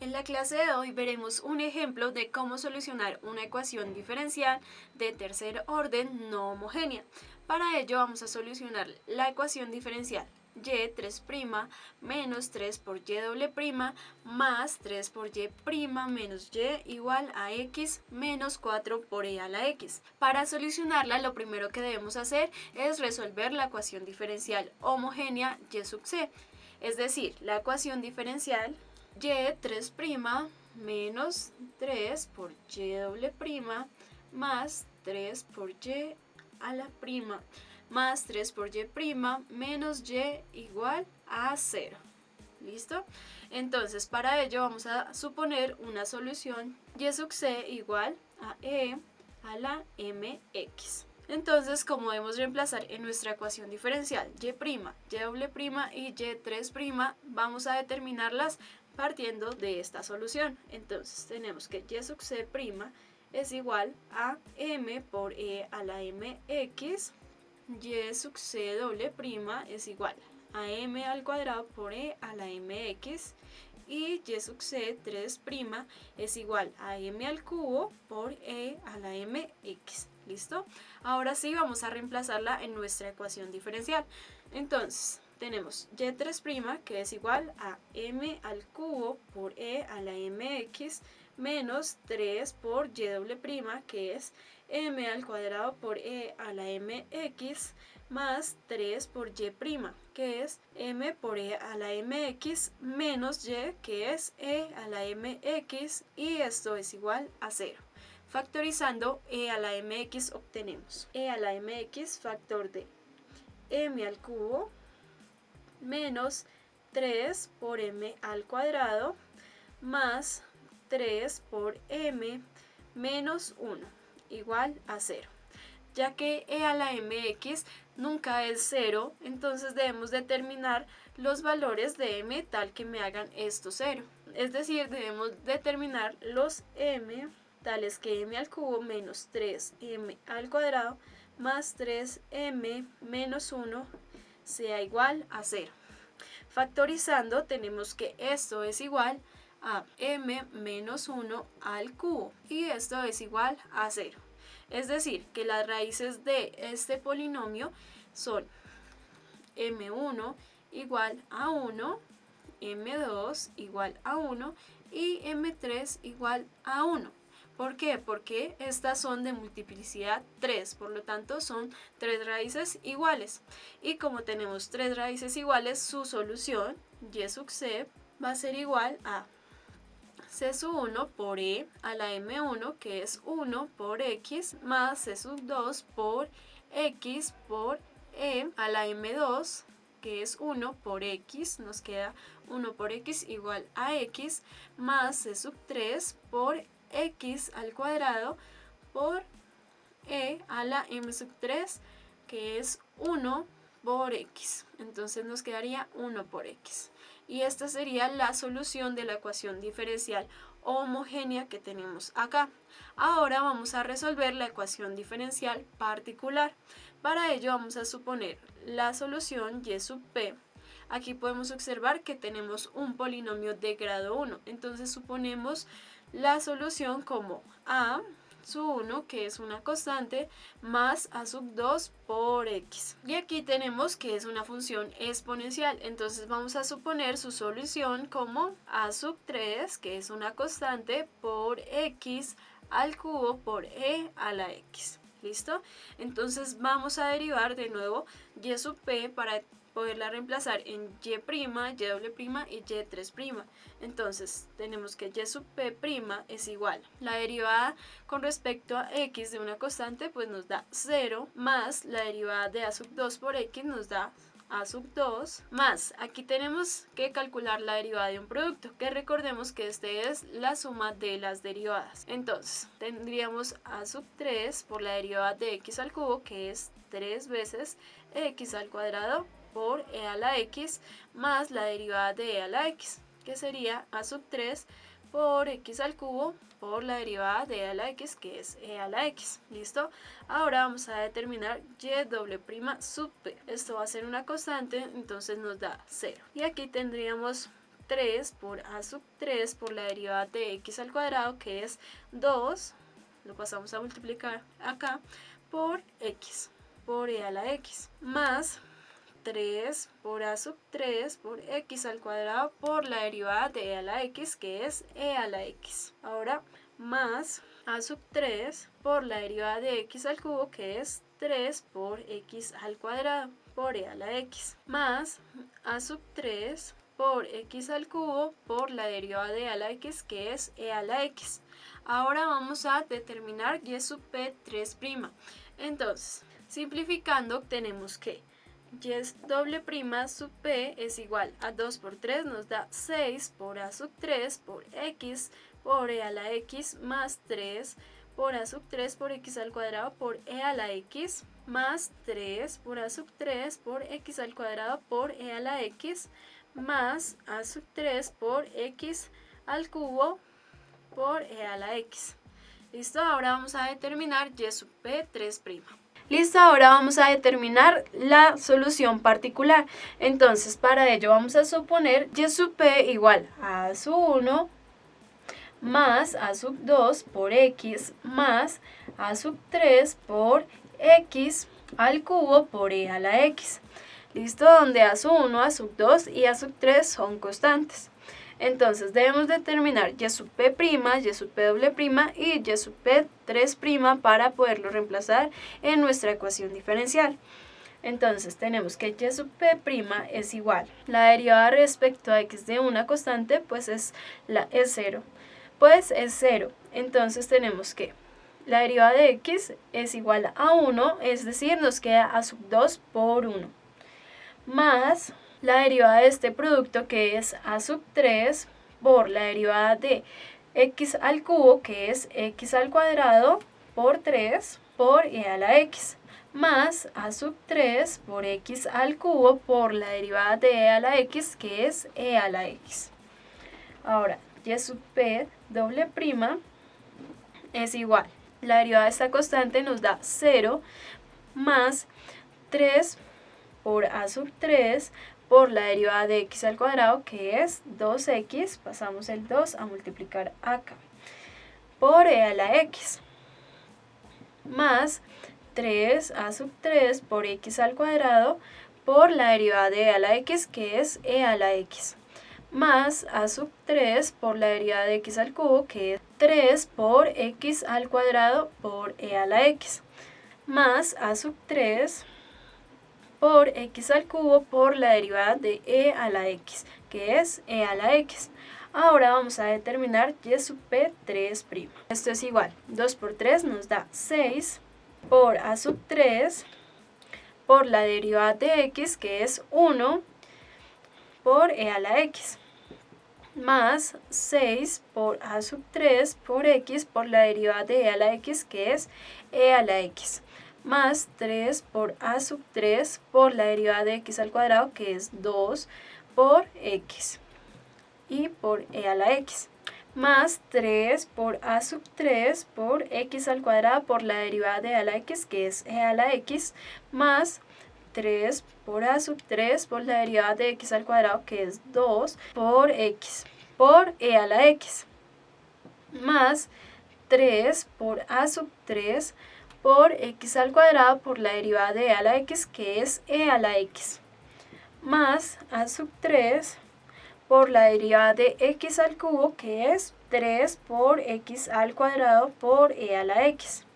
En la clase de hoy veremos un ejemplo de cómo solucionar una ecuación diferencial de tercer orden no homogénea. Para ello vamos a solucionar la ecuación diferencial y3' menos 3 por y doble prima más 3 por y prima menos y igual a x menos 4 por e a la x. Para solucionarla lo primero que debemos hacer es resolver la ecuación diferencial homogénea y sub c, es decir, la ecuación diferencial y3' menos 3 por y doble prima más 3 por y a la prima más 3 por y prima menos y igual a 0. ¿Listo? Entonces para ello vamos a suponer una solución y sub c igual a e a la mx. Entonces, como debemos reemplazar en nuestra ecuación diferencial y', y doble prima y y3', vamos a determinarlas partiendo de esta solución. Entonces tenemos que y sub c' es igual a m por e a la mx, y sub c doble prima es igual a m al cuadrado por e a la mx, y y sub c 3' es igual a m al cubo por e a la mx. ¿Listo? Ahora sí vamos a reemplazarla en nuestra ecuación diferencial. Entonces tenemos y3' que es igual a m al cubo por e a la mx menos 3 por y doble prima que es m al cuadrado por e a la mx más 3 por y', que es m por e a la mx menos y, que es e a la mx, y esto es igual a 0. Factorizando e a la mx obtenemos e a la mx factor de m al cubo menos 3 por m al cuadrado más 3 por m menos 1 igual a 0. Ya que e a la mx nunca es 0, entonces debemos determinar los valores de m tal que me hagan esto 0. Es decir, debemos determinar los m tales que m al cubo menos 3m al cuadrado más 3m menos 1 sea igual a 0. Factorizando tenemos que esto es igual a m menos 1 al cubo, y esto es igual a 0. Es decir, que las raíces de este polinomio son m1 igual a 1, m2 igual a 1 y m3 igual a 1. ¿Por qué? Porque estas son de multiplicidad 3, por lo tanto son 3 raíces iguales. Y como tenemos 3 raíces iguales, su solución, y sub c, va a ser igual a c sub 1 por e a la m1, que es 1 por x, más c sub 2 por x por e a la m2, que es 1 por x, nos queda 1 por x igual a x, más c sub 3 por x al cuadrado por e a la m sub 3, que es 1 por x. Entonces nos quedaría 1 por x. Y esta sería la solución de la ecuación diferencial homogénea que tenemos acá. Ahora vamos a resolver la ecuación diferencial particular. Para ello vamos a suponer la solución y sub p. Aquí podemos observar que tenemos un polinomio de grado 1. Entonces suponemos la solución como a sub 1, que es una constante, más a sub 2 por x. Y aquí tenemos que es una función exponencial, entonces vamos a suponer su solución como a sub 3, que es una constante, por x al cubo por e a la x. ¿Listo? Entonces vamos a derivar de nuevo y sub p para poderla reemplazar en y', y doble prima y y3'. Entonces tenemos que y sub p' es igual. La derivada con respecto a x de una constante pues nos da 0, más la derivada de a sub 2 por x nos da a sub 2, más aquí tenemos que calcular la derivada de un producto, que recordemos que este es la suma de las derivadas. Entonces tendríamos a sub 3 por la derivada de x al cubo, que es 3 veces x al cuadrado por e a la x, más la derivada de e a la x, que sería a sub 3 por x al cubo por la derivada de e a la x, que es e a la x. ¿Listo? Ahora vamos a determinar y doble prima sub p. Esto va a ser una constante, entonces nos da 0. Y aquí tendríamos 3 por a sub 3 por la derivada de x al cuadrado, que es 2, lo pasamos a multiplicar acá, por x, por e a la x, más 3 por a sub 3 por x al cuadrado por la derivada de e a la x, que es e a la x. Ahora, más a sub 3 por la derivada de x al cubo, que es 3 por x al cuadrado por e a la x, más a sub 3 por x al cubo por la derivada de e a la x, que es e a la x. Ahora vamos a determinar y sub p 3'. Entonces, simplificando, tenemos que y doble prima sub p es igual a 2 por 3 nos da 6 por a sub 3 por x por e a la x más 3 por a sub 3 por x al cuadrado por e a la x más 3 por a sub 3 por x al cuadrado por e a la x más a sub 3 por x al cubo por e a la x. ¿Listo? Ahora vamos a determinar y sub p 3'. Listo, ahora vamos a determinar la solución particular. Entonces, para ello vamos a suponer y sub p igual a a sub 1 más a sub 2 por x más a sub 3 por x al cubo por e a la x. ¿Listo? Donde a sub 1, a sub 2 y a sub 3 son constantes. Entonces debemos determinar y sub p', y sub p doble prima y y sub p 3' para poderlo reemplazar en nuestra ecuación diferencial. Entonces tenemos que y sub p' es igual. La derivada respecto a x de una constante pues es 0. Pues es 0. Entonces tenemos que la derivada de x es igual a 1, es decir, nos queda a sub 2 por 1. Más la derivada de este producto, que es a sub 3 por la derivada de x al cubo, que es x al cuadrado por 3 por e a la x, más a sub 3 por x al cubo por la derivada de e a la x, que es e a la x. Ahora, y sub p doble prima es igual. La derivada de esta constante nos da 0 más 3 por a sub 3 por la derivada de x al cuadrado, que es 2x, pasamos el 2 a multiplicar acá, por e a la x, más 3a sub 3 por x al cuadrado por la derivada de e a la x, que es e a la x, más a sub 3 por la derivada de x al cubo, que es 3 por x al cuadrado por e a la x, más a sub 3 por x al cubo por la derivada de e a la x, que es e a la x. Ahora vamos a determinar y sub p 3'. Esto es igual, 2 por 3 nos da 6 por a sub 3 por la derivada de x, que es 1 por e a la x, más 6 por a sub 3 por x por la derivada de e a la x, que es e a la x, más 3 por a sub 3 por la derivada de x al cuadrado, que es 2 por x y por e a la x, más 3 por a sub 3 por x al cuadrado por la derivada de e a la x, que es e a la x, más 3 por a sub 3 por la derivada de x al cuadrado, que es 2 por x por e a la x, más 3 por a sub 3 por x al cuadrado por la derivada de e a la x, que es e a la x, más a sub 3 por la derivada de x al cubo, que es 3 por x al cuadrado por e a la x,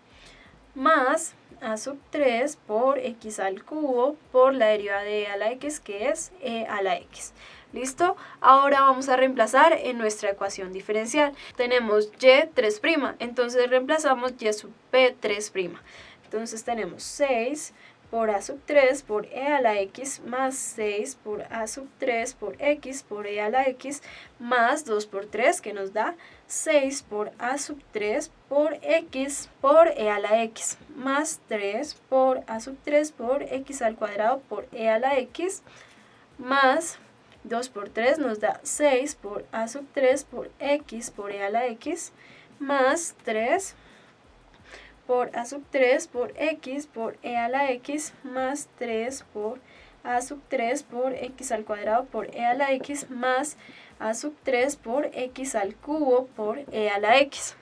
más a sub 3 por x al cubo por la derivada de e a la x, que es e a la x. ¿Listo? Ahora vamos a reemplazar en nuestra ecuación diferencial. Tenemos y 3', entonces reemplazamos y sub p 3'. Entonces tenemos 6 por a sub 3 por e a la x más 6 por a sub 3 por x por e a la x más 2 por 3, que nos da 6 por a sub 3 por x por e a la x más 3 por a sub 3 por x al cuadrado por e a la x más 2 por 3 nos da 6 por a sub 3 por x por e a la x más 3 por a sub 3 por x por e a la x más 3 por a sub 3 por x al cuadrado por e a la x más a sub 3 por x al cubo por e a la x.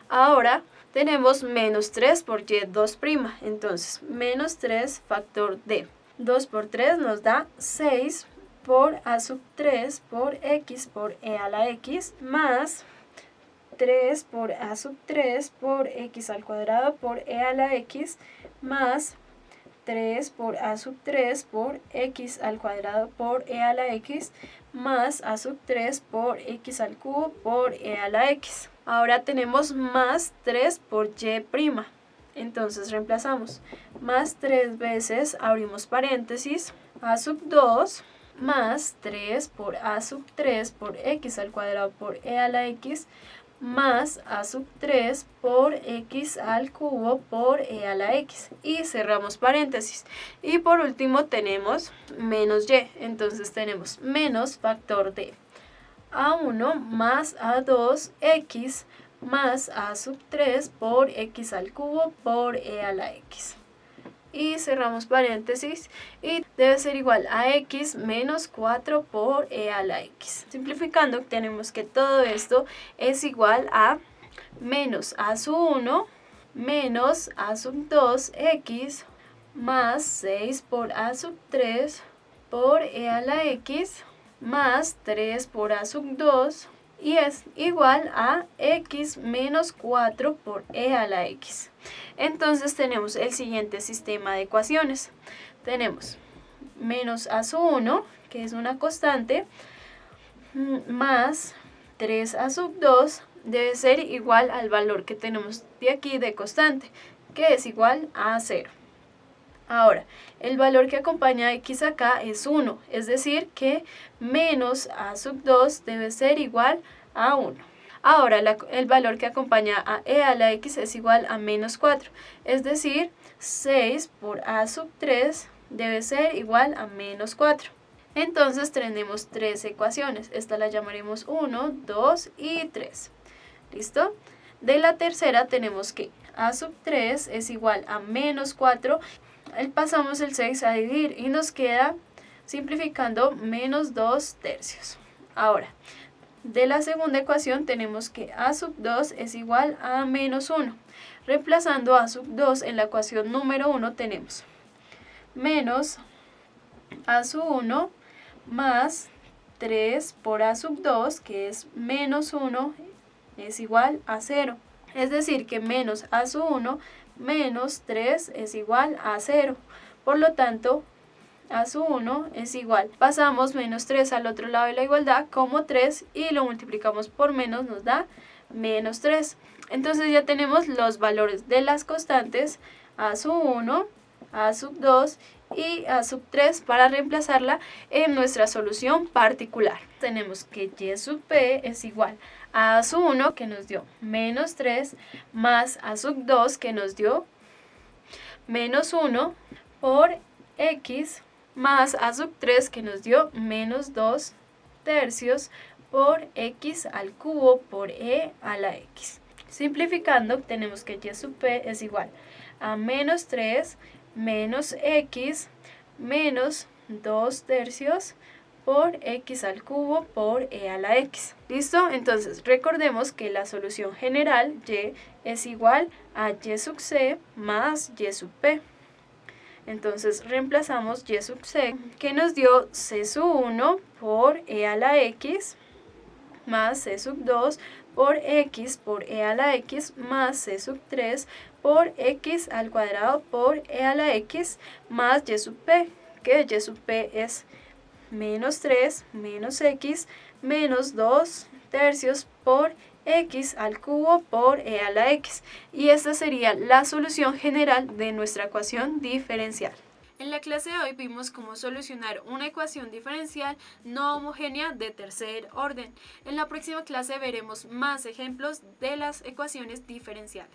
Ahora tenemos menos 3 por y 2', entonces menos 3 factor de 2 por 3 nos da 6 por a sub 3 por x por e a la x más 3 por a sub 3 por x al cuadrado por e a la x más 3 por a sub 3 por x al cuadrado por e a la x más a sub 3 por x al cubo por e a la x. Ahora tenemos más 3 por y'. Entonces reemplazamos más 3 veces, abrimos paréntesis, a sub 2 más 3 por a sub 3 por x al cuadrado por e a la x más a sub 3 por x al cubo por e a la x y cerramos paréntesis. Y por último tenemos menos y, entonces tenemos menos factor de a1 más a2x más a sub 3 por x al cubo por e a la x. Y cerramos paréntesis y debe ser igual a x menos 4 por e a la x. Simplificando, tenemos que todo esto es igual a menos a sub 1 menos a sub 2x más 6 por a sub 3 por e a la x más 3 por a sub 2 y es igual a x menos 4 por e a la x. Entonces tenemos el siguiente sistema de ecuaciones. Tenemos menos a sub 1, que es una constante, más 3 a sub 2 debe ser igual al valor que tenemos de aquí de constante, que es igual a 0. Ahora, el valor que acompaña a x acá es 1, es decir que menos a sub 2 debe ser igual a 1. Ahora, el valor que acompaña a e a la x es igual a menos 4, es decir, 6 por a sub 3 debe ser igual a menos 4. Entonces tenemos tres ecuaciones, esta la llamaremos 1, 2 y 3. ¿Listo? De la tercera tenemos que a sub 3 es igual a menos 4, pasamos el 6 a dividir y nos queda, simplificando, menos 2/3. Ahora, de la segunda ecuación tenemos que a sub 2 es igual a menos 1. Reemplazando a sub 2 en la ecuación número 1 tenemos menos a sub 1 más 3 por a sub 2, que es menos 1, es igual a 0. Es decir que menos a sub 1 menos 3 es igual a 0. Por lo tanto, a sub 1 es igual. Pasamos menos 3 al otro lado de la igualdad como 3 y lo multiplicamos por menos, nos da menos 3. Entonces ya tenemos los valores de las constantes a sub 1, a sub 2 y a sub 3 para reemplazarla en nuestra solución particular. Tenemos que y sub p es igual a sub 1, que nos dio menos 3, más a sub 2, que nos dio menos 1, por x, más a sub 3, que nos dio menos 2/3 por x al cubo por e a la x. Simplificando, tenemos que y sub p es igual a menos 3 menos x menos 2/3 por x al cubo por e a la x. ¿Listo? Entonces recordemos que la solución general y es igual a y sub c más y sub p. Entonces reemplazamos y sub c, que nos dio c sub 1 por e a la x más c sub 2 por x por e a la x más c sub 3 por x al cuadrado por e a la x más y sub p, que y sub p es menos 3 menos x menos 2/3 por x al cubo por e a la x. Y esta sería la solución general de nuestra ecuación diferencial. En la clase de hoy vimos cómo solucionar una ecuación diferencial no homogénea de tercer orden. En la próxima clase veremos más ejemplos de las ecuaciones diferenciales.